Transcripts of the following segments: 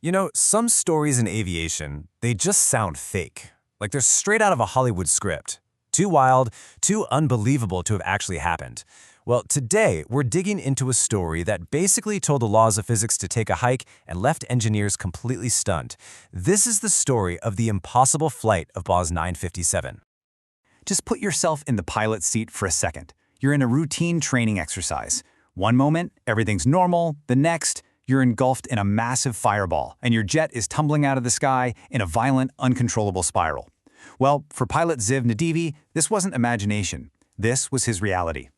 You know, some stories in aviation, they just sound fake. Like they're straight out of a Hollywood script. Too wild, too unbelievable to have actually happened. Well, today, we're digging into a story that basically told the laws of physics to take a hike and left engineers completely stunned. This is the story of the impossible flight of Boz 957. Just put yourself in the pilot's seat for a second. You're in a routine training exercise. One moment, everything's normal. The next, you're engulfed in a massive fireball, and your jet is tumbling out of the sky in a violent, uncontrollable spiral. Well, for pilot Ziv Nadivi, this wasn't imagination. This was his reality.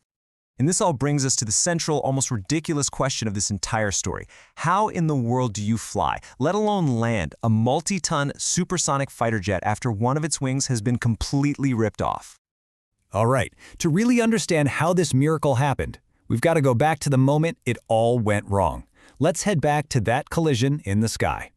And this all brings us to the central, almost ridiculous question of this entire story. How in the world do you fly, let alone land, a multi-ton supersonic fighter jet after one of its wings has been completely ripped off? All right, to really understand how this miracle happened, we've got to go back to the moment it all went wrong. Let's head back to that collision in the sky.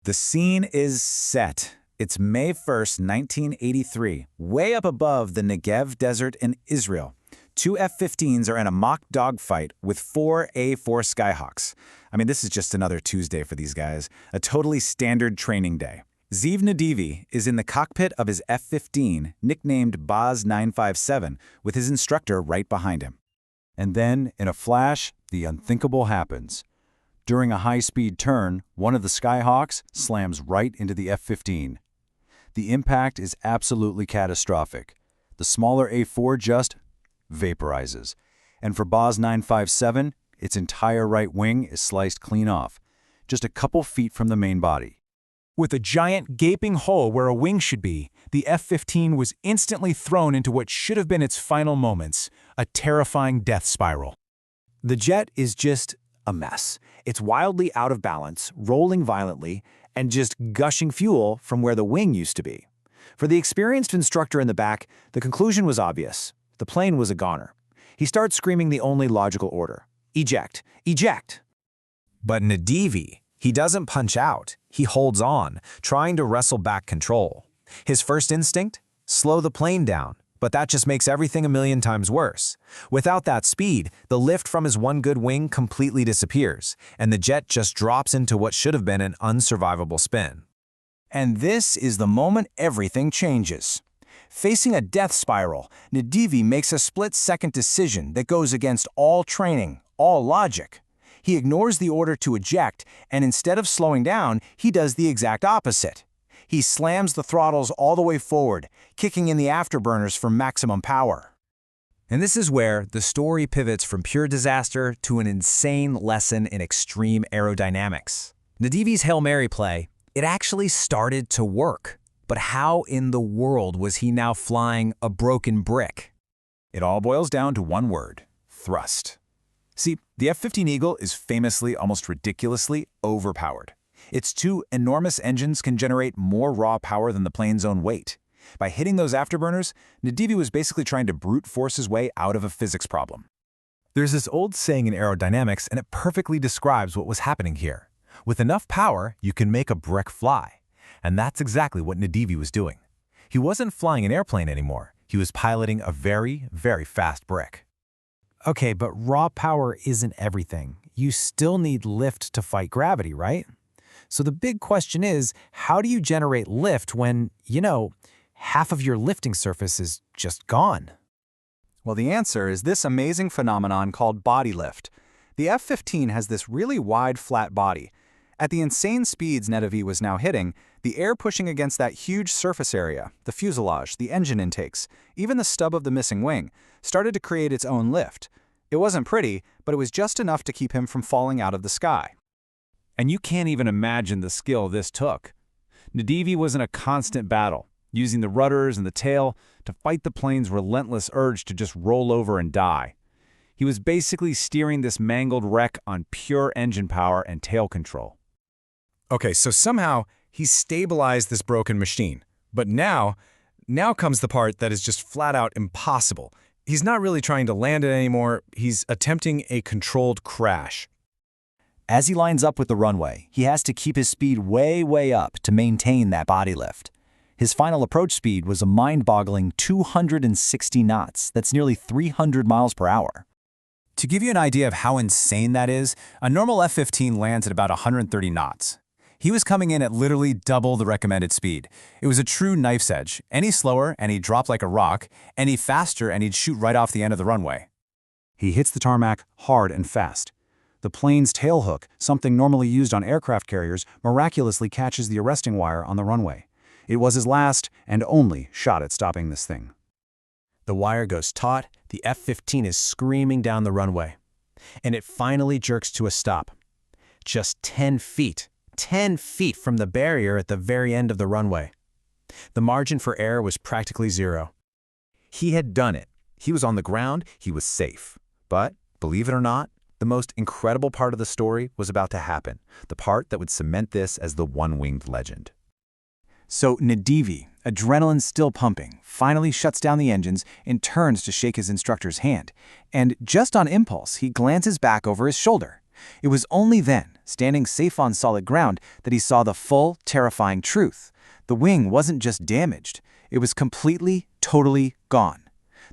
The scene is set. It's May 1st, 1983, way up above the Negev Desert in Israel. Two F-15s are in a mock dogfight with four A-4 Skyhawks. I mean, this is just another Tuesday for these guys, a totally standard training day. Ziv Nadivi is in the cockpit of his F-15, nicknamed Boz 957, with his instructor right behind him. And then, in a flash, the unthinkable happens. During a high-speed turn, one of the Skyhawks slams right into the F-15. The impact is absolutely catastrophic. The smaller A-4 just vaporizes. And for Boz 957, its entire right wing is sliced clean off, just a couple feet from the main body. With a giant gaping hole where a wing should be, the F-15 was instantly thrown into what should have been its final moments, a terrifying death spiral. The jet is just a mess. It's wildly out of balance, rolling violently, and just gushing fuel from where the wing used to be. For the experienced instructor in the back, the conclusion was obvious. The plane was a goner. He starts screaming the only logical order: eject, eject. But Nadivi, he doesn't punch out. He holds on, trying to wrestle back control. His first instinct? Slow the plane down. But that just makes everything a million times worse. Without that speed, the lift from his one good wing completely disappears, and the jet just drops into what should have been an unsurvivable spin. And this is the moment everything changes. Facing a death spiral, Nadivi makes a split-second decision that goes against all training, all logic. He ignores the order to eject, and instead of slowing down, he does the exact opposite. He slams the throttles all the way forward, kicking in the afterburners for maximum power. And this is where the story pivots from pure disaster to an insane lesson in extreme aerodynamics. Nadivi's Hail Mary play, it actually started to work. But how in the world was he now flying a broken brick? It all boils down to one word: thrust. See, the F-15 Eagle is famously, almost ridiculously, overpowered. Its two enormous engines can generate more raw power than the plane's own weight. By hitting those afterburners, Nadivi was basically trying to brute force his way out of a physics problem. There's this old saying in aerodynamics, and it perfectly describes what was happening here. With enough power, you can make a brick fly. And that's exactly what Nadivi was doing. He wasn't flying an airplane anymore. He was piloting a very, very fast brick. Okay, but raw power isn't everything. You still need lift to fight gravity, right? So the big question is, how do you generate lift when, half of your lifting surface is just gone? Well, the answer is this amazing phenomenon called body lift. The F-15 has this really wide, flat body. At the insane speeds Nadivi was now hitting, the air pushing against that huge surface area, the fuselage, the engine intakes, even the stub of the missing wing, started to create its own lift. It wasn't pretty, but it was just enough to keep him from falling out of the sky. And you can't even imagine the skill this took. Nadivi was in a constant battle, using the rudders and the tail to fight the plane's relentless urge to just roll over and die. He was basically steering this mangled wreck on pure engine power and tail control. Okay, so somehow he stabilized this broken machine. But now comes the part that is just flat out impossible. He's not really trying to land it anymore. He's attempting a controlled crash. As he lines up with the runway, he has to keep his speed way, way up to maintain that body lift. His final approach speed was a mind-boggling 260 knots. That's nearly 300 miles per hour. To give you an idea of how insane that is, a normal F-15 lands at about 130 knots. He was coming in at literally double the recommended speed. It was a true knife's edge. Any slower, and he'd drop like a rock. Any faster, and he'd shoot right off the end of the runway. He hits the tarmac hard and fast. The plane's tail hook, something normally used on aircraft carriers, miraculously catches the arresting wire on the runway. It was his last and only shot at stopping this thing. The wire goes taut, the F-15 is screaming down the runway, and it finally jerks to a stop. Just 10 feet from the barrier at the very end of the runway. The margin for error was practically zero. He had done it. He was on the ground, he was safe. But, believe it or not, the most incredible part of the story was about to happen, the part that would cement this as the one-winged legend. So Nadivi, adrenaline still pumping, finally shuts down the engines and turns to shake his instructor's hand. And just on impulse, he glances back over his shoulder. It was only then, standing safe on solid ground, that he saw the full, terrifying truth. The wing wasn't just damaged. It was completely, totally gone.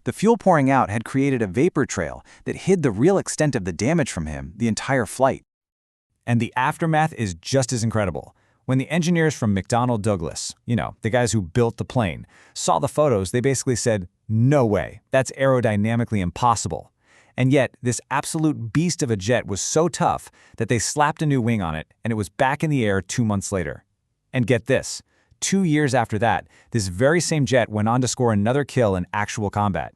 The fuel pouring out had created a vapor trail that hid the real extent of the damage from him the entire flight. And the aftermath is just as incredible. When the engineers from McDonnell Douglas, the guys who built the plane, saw the photos, they basically said, "No way, that's aerodynamically impossible." And yet, this absolute beast of a jet was so tough that they slapped a new wing on it, and it was back in the air 2 months later. And get this, 2 years after that, this very same jet went on to score another kill in actual combat.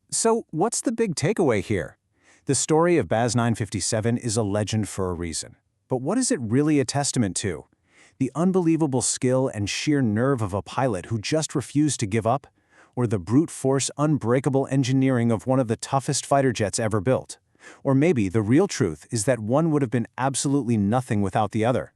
So, what's the big takeaway here? The story of Baz 957 is a legend for a reason. But what is it really a testament to? The unbelievable skill and sheer nerve of a pilot who just refused to give up? Or the brute force, unbreakable engineering of one of the toughest fighter jets ever built? Or maybe the real truth is that one would have been absolutely nothing without the other.